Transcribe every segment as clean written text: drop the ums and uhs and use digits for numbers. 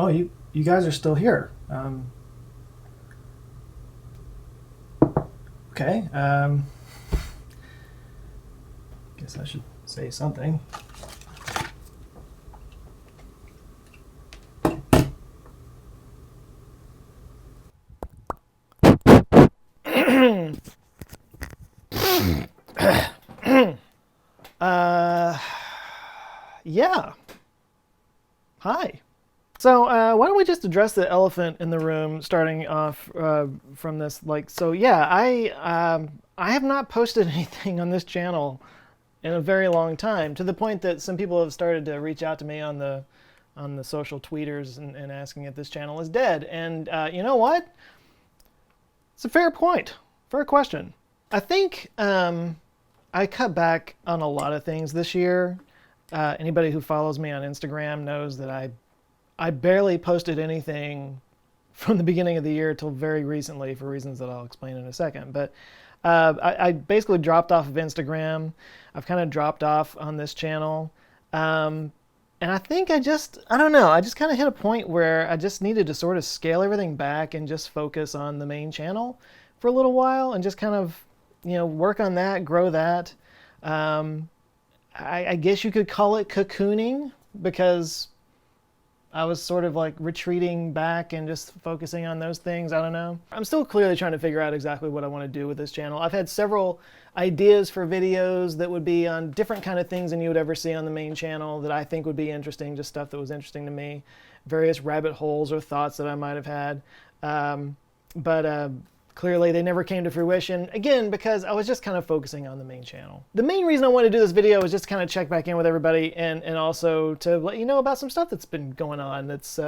Oh, you guys are still here. Okay. Guess I should say something. uh, yeah. Hi. So why don't we just address the elephant in the room, starting off from this? I have not posted anything on this channel in a very long time, to the point that some people have started to reach out to me on the social tweeters and asking if this channel is dead. And you know what? It's a fair point, fair question. I think I cut back on a lot of things this year. Anybody who follows me on Instagram knows that I barely posted anything from the beginning of the year till very recently, for reasons that I'll explain in a second. But I basically dropped off of Instagram. I've kind of dropped off on this channel. And I think I don't know, I just kind of hit a point where I just needed to sort of scale everything back and just focus on the main channel for a little while and just kind of, work on that, grow that. I guess you could call it cocooning, because I was sort of like retreating back and just focusing on those things. I don't know. I'm still clearly trying to figure out exactly what I want to do with this channel. I've had several ideas for videos that would be on different kind of things than you would ever see on the main channel that I think would be interesting, just stuff that was interesting to me, various rabbit holes or thoughts that I might have had. But clearly they never came to fruition, again, because I was just kind of focusing on the main channel. The main reason I wanted to do this video was just kind of check back in with everybody, and also to let you know about some stuff that's been going on that's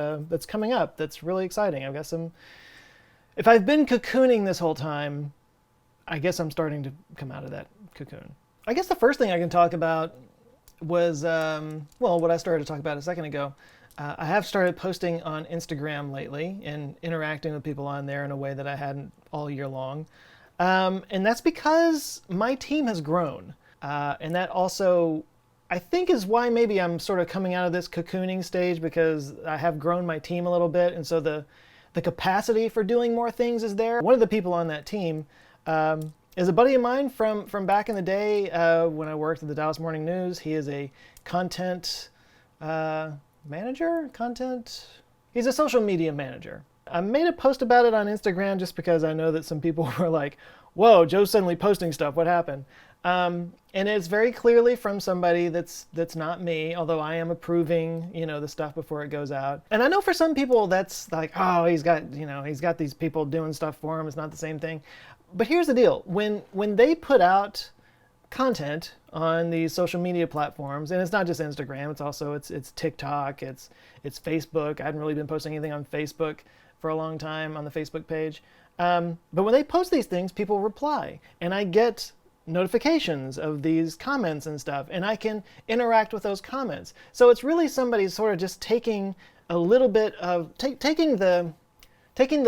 coming up that's really exciting. I've got some... If I've been cocooning this whole time, I guess I'm starting to come out of that cocoon. I guess the first thing I can talk about was, what I started to talk about a second ago. I have started posting on Instagram lately and interacting with people on there in a way that I hadn't all year long. And that's because my team has grown. And that also, I think, is why maybe I'm sort of coming out of this cocooning stage, because I have grown my team a little bit. And so the capacity for doing more things is there. One of the people on that team is a buddy of mine from back in the day when I worked at the Dallas Morning News. He is a content manager? He's a social media manager. I made a post about it on Instagram just because I know that some people were like, whoa, Joe's suddenly posting stuff, what happened? And it's very clearly from somebody that's not me, although I am approving, the stuff before it goes out. And I know for some people that's like, oh, he's got these people doing stuff for him, it's not the same thing. But here's the deal, when they put out content on these social media platforms, and it's not just Instagram, it's TikTok, it's Facebook. I hadn't really been posting anything on Facebook for a long time on the Facebook page. But when they post these things, people reply, and I get notifications of these comments and stuff, and I can interact with those comments. So it's really somebody sort of just taking a little bit of, taking the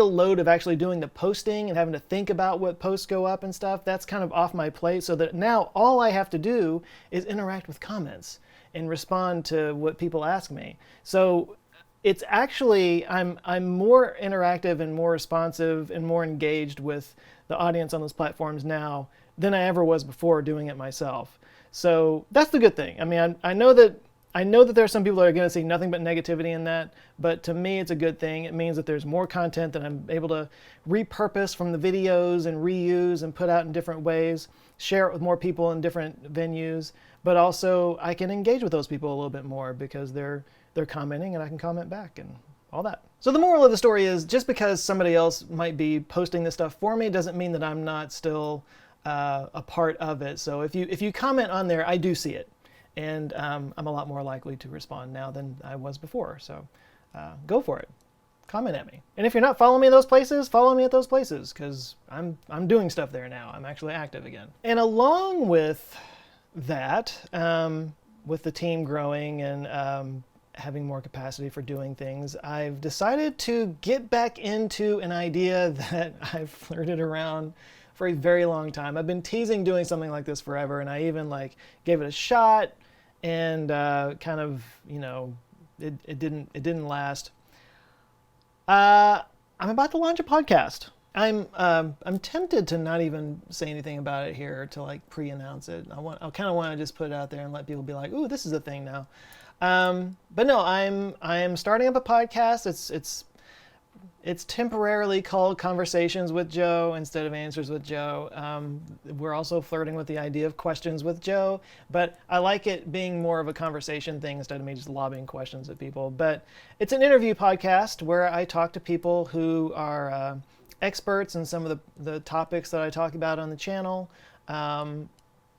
load of actually doing the posting and having to think about what posts go up and stuff. That's kind of off my plate, so that now all I have to do is interact with comments and respond to what people ask me. So it's actually, I'm more interactive and more responsive and more engaged with the audience on those platforms now than I ever was before doing it myself. So that's the good thing. I mean, I know that there are some people that are going to see nothing but negativity in that, but to me it's a good thing. It means that there's more content that I'm able to repurpose from the videos and reuse and put out in different ways, share it with more people in different venues, but also I can engage with those people a little bit more because they're commenting and I can comment back and all that. So the moral of the story is, just because somebody else might be posting this stuff for me doesn't mean that I'm not still a part of it. So if you comment on there, I do see it. And I'm a lot more likely to respond now than I was before. So go for it. Comment at me. And if you're not following me in those places, follow me at those places, because I'm doing stuff there now. I'm actually active again. And along with that, with the team growing and having more capacity for doing things, I've decided to get back into an idea that I've flirted around for a very long time. I've been teasing doing something like this forever, and I even gave it a shot, and kind of, it didn't last. I'm about to launch a podcast. I'm tempted to not even say anything about it here to like pre-announce it. I kind of want to just put it out there and let people be like, "Ooh, this is a thing now." But no, I'm starting up a podcast. It's temporarily called Conversations with Joe instead of Answers with Joe. We're also flirting with the idea of Questions with Joe, but I like it being more of a conversation thing instead of me just lobbing questions at people. But it's an interview podcast where I talk to people who are experts in some of the topics that I talk about on the channel,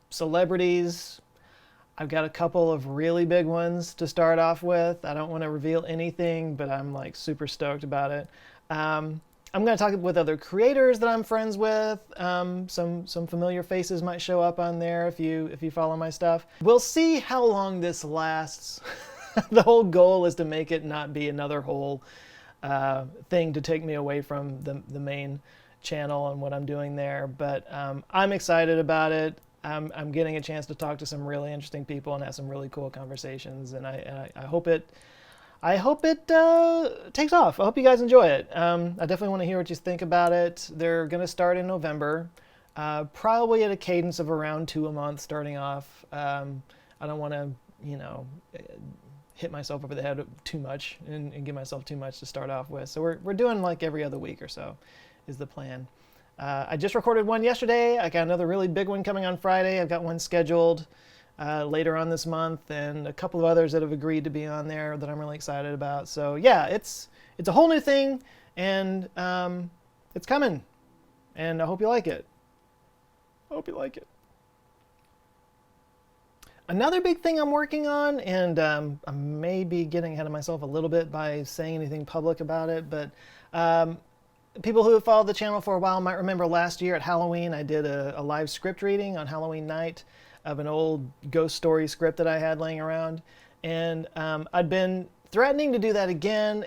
celebrities. I've got a couple of really big ones to start off with. I don't want to reveal anything, but I'm like super stoked about it. I'm going to talk with other creators that I'm friends with. Some familiar faces might show up on there if you follow my stuff. We'll see how long this lasts. The whole goal is to make it not be another whole thing to take me away from the main channel and what I'm doing there. But I'm excited about it. I'm getting a chance to talk to some really interesting people and have some really cool conversations, and I hope it takes off. I hope you guys enjoy it. I definitely want to hear what you think about it. They're going to start in November, probably at a cadence of around 2 a month starting off. I don't want to, hit myself over the head too much and give myself too much to start off with. So we're doing like every other week or so is the plan. I just recorded one yesterday. I got another really big one coming on Friday. I've got one scheduled later on this month, and a couple of others that have agreed to be on there that I'm really excited about. So yeah, it's a whole new thing, and it's coming, and I hope you like it. I hope you like it. Another big thing I'm working on, and I may be getting ahead of myself a little bit by saying anything public about it, but people who have followed the channel for a while might remember last year at Halloween I did a live script reading on Halloween night of an old ghost story script that I had laying around, and I'd been threatening to do that again.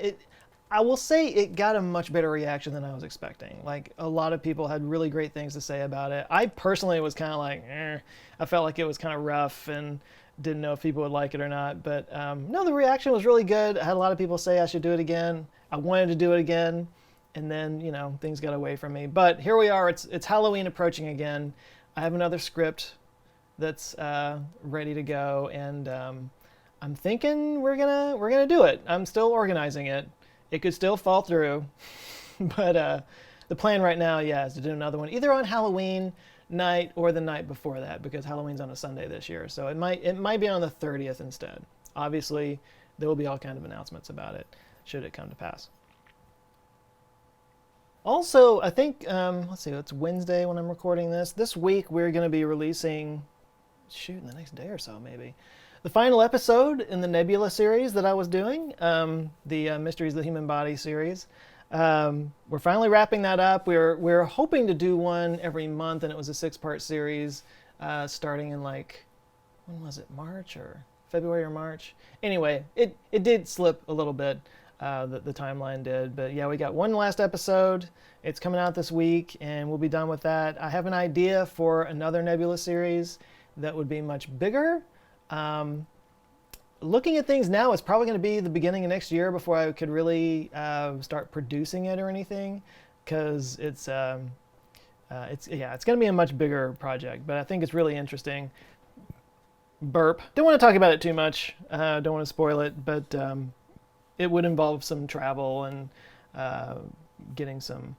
I will say it got a much better reaction than I was expecting. Like, a lot of people had really great things to say about it. I personally was kind of like, I felt like it was kind of rough and didn't know if people would like it or not. But no, the reaction was really good. I had a lot of people say I should do it again. I wanted to do it again. And then, things got away from me. But here we are. It's Halloween approaching again. I have another script that's ready to go, and I'm thinking we're gonna do it. I'm still organizing it. It could still fall through, but the plan right now, is to do another one either on Halloween night or the night before that, because Halloween's on a Sunday this year, so it might be on the 30th instead. Obviously, there will be all kinds of announcements about it should it come to pass. Also, I think, let's see, it's Wednesday when I'm recording this. This week we're going to be releasing, in the next day or so maybe, the final episode in the Nebula series that I was doing, the Mysteries of the Human Body series. We're finally wrapping that up. We're hoping to do one every month, and it was a 6-part series starting in when was it, March or February or March? Anyway, it did slip a little bit. The timeline did, but yeah, we got one last episode. It's coming out this week, and we'll be done with that. I have an idea for another Nebula series that would be much bigger. Looking at things now, it's probably going to be the beginning of next year before I could really start producing it or anything, because it's going to be a much bigger project. But I think it's really interesting. Burp. Don't want to talk about it too much. Don't want to spoil it, but it would involve some travel and getting some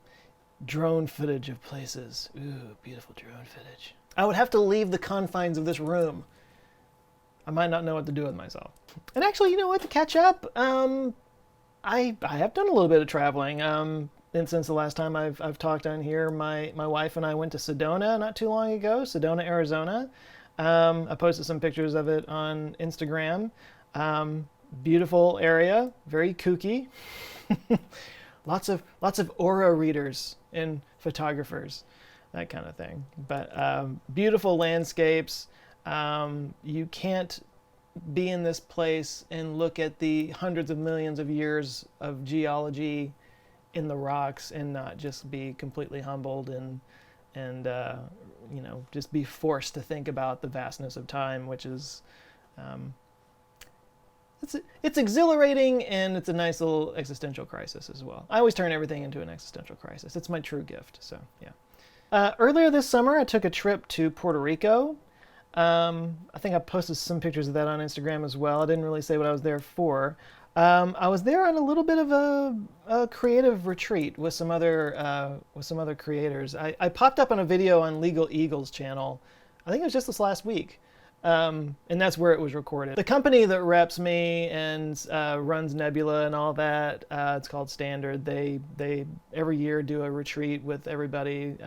drone footage of places. Ooh, beautiful drone footage. I would have to leave the confines of this room. I might not know what to do with myself. And actually, you know what? To catch up, I have done a little bit of traveling. And since the last time I've talked on here, my wife and I went to Sedona not too long ago, Sedona, Arizona. I posted some pictures of it on Instagram. Beautiful area, very kooky. lots of aura readers and photographers, that kind of thing. But beautiful landscapes. You can't be in this place and look at the hundreds of millions of years of geology in the rocks and not just be completely humbled and just be forced to think about the vastness of time, which is it's exhilarating, and it's a nice little existential crisis as well. I always turn everything into an existential crisis. It's my true gift. So yeah. Earlier this summer, I took a trip to Puerto Rico. I think I posted some pictures of that on Instagram as well. I didn't really say what I was there for. I was there on a little bit of a creative retreat with some other creators. I popped up on a video on Legal Eagle's channel. I think it was just this last week. And that's where it was recorded. The company that reps me and runs Nebula and all that, it's called Standard. They every year do a retreat with everybody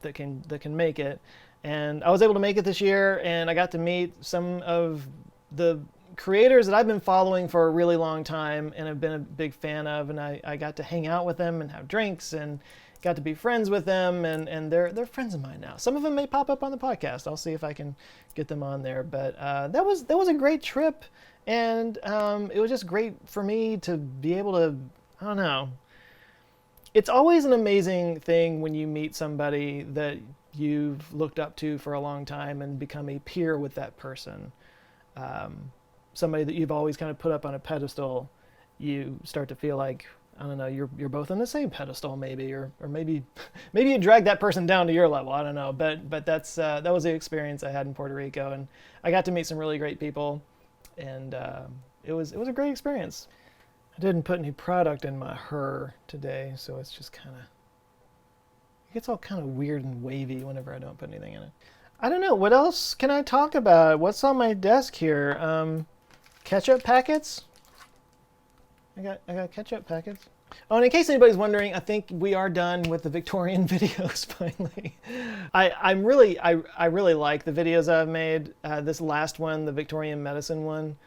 that can make it. And I was able to make it this year, and I got to meet some of the creators that I've been following for a really long time and have been a big fan of. And I got to hang out with them and have drinks and got to be friends with them, and they're friends of mine now. Some of them may pop up on the podcast. I'll see if I can get them on there. But that was a great trip, and it was just great for me to be able to, I don't know. It's always an amazing thing when you meet somebody that you've looked up to for a long time and become a peer with that person. Somebody that you've always kind of put up on a pedestal, you start to feel like, I don't know, you're both on the same pedestal maybe, or maybe you drag that person down to your level. I don't know, but that was the experience I had in Puerto Rico, and I got to meet some really great people, and it was a great experience. I didn't put any product in my her today, so it's just kind of, it gets all kind of weird and wavy whenever I don't put anything in it. I don't know, what else can I talk about? What's on my desk here? Ketchup packets. I got ketchup packets. Oh, and in case anybody's wondering, I think we are done with the Victorian videos finally. I really like the videos I've made. This last one, the Victorian medicine one.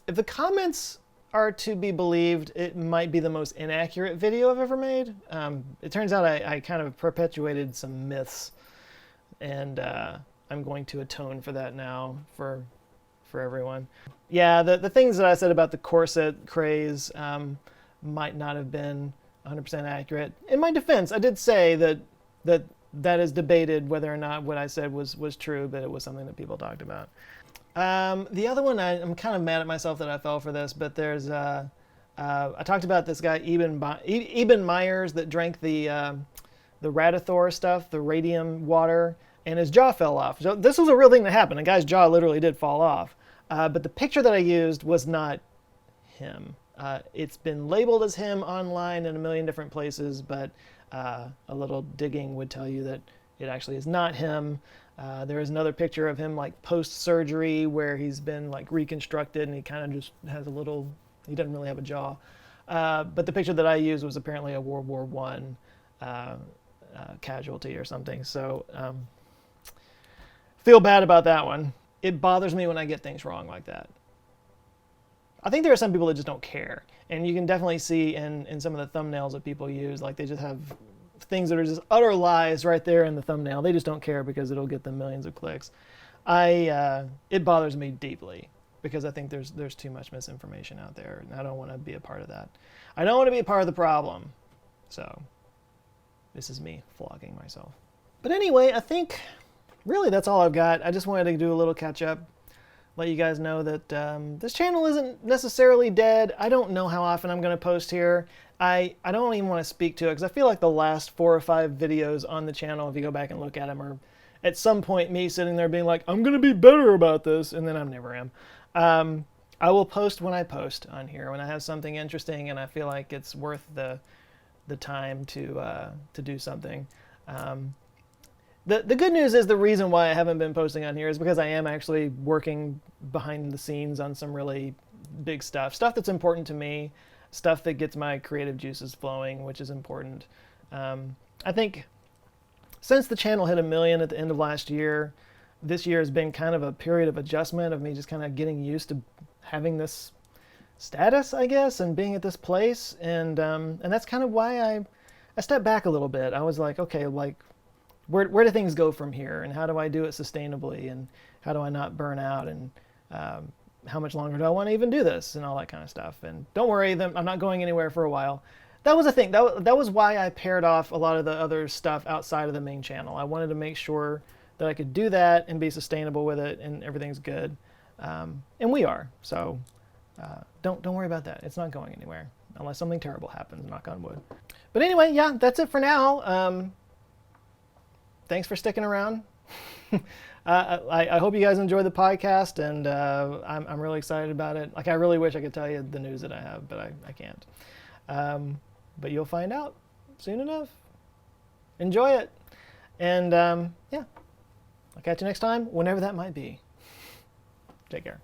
If the comments are to be believed, it might be the most inaccurate video I've ever made. It turns out I kind of perpetuated some myths, and I'm going to atone for that now for everyone. Yeah, the things that I said about the corset craze might not have been 100% accurate. In my defense, I did say that is debated whether or not what I said was true, but it was something that people talked about. The other one, I'm kind of mad at myself that I fell for this, but there's I talked about this guy Eben Myers that drank the Radithor stuff, the radium water, and his jaw fell off. So this was a real thing that happened. A guy's jaw literally did fall off. But the picture that I used was not him. It's been labeled as him online in a million different places, but a little digging would tell you that it actually is not him. There is another picture of him like post-surgery where he's been like reconstructed, and he kind of just has he doesn't really have a jaw. But the picture that I used was apparently a World War I casualty or something. So feel bad about that one. It bothers me when I get things wrong like that. I think there are some people that just don't care. And you can definitely see in some of the thumbnails that people use, like they just have things that are just utter lies right there in the thumbnail. They just don't care because it'll get them millions of clicks. It bothers me deeply because I think there's too much misinformation out there, and I don't want to be a part of that. I don't want to be a part of the problem. So this is me flogging myself. But anyway, I think really that's all I've got. I just wanted to do a little catch up, let you guys know that this channel isn't necessarily dead. I don't know how often I'm going to post here. I don't even want to speak to it because I feel like the last 4 or 5 videos on the channel, if you go back and look at them, are at some point me sitting there being like, I'm going to be better about this, and then I never am. I will post when I post on here, when I have something interesting and I feel like it's worth the time to do something. The good news is the reason why I haven't been posting on here is because I am actually working behind the scenes on some really big stuff that's important to me, stuff that gets my creative juices flowing, which is important. I think since the channel hit 1 million at the end of last year, this year has been kind of a period of adjustment of me just kind of getting used to having this status, I guess, and being at this place, and that's kind of why I stepped back a little bit. I was like, okay, like, where do things go from here, and how do I do it sustainably, and how do I not burn out, and how much longer do I want to even do this, and all that kind of stuff. And don't worry, I'm not going anywhere for a while. That was a thing. That was why I paired off a lot of the other stuff outside of the main channel. I wanted to make sure that I could do that and be sustainable with it, and everything's good. And we are. So don't worry about that. It's not going anywhere unless something terrible happens, knock on wood. But anyway, yeah, that's it for now. Thanks for sticking around. I hope you guys enjoy the podcast, and I'm really excited about it. Like, I really wish I could tell you the news that I have, but I can't. But you'll find out soon enough. Enjoy it. And yeah, I'll catch you next time, whenever that might be. Take care.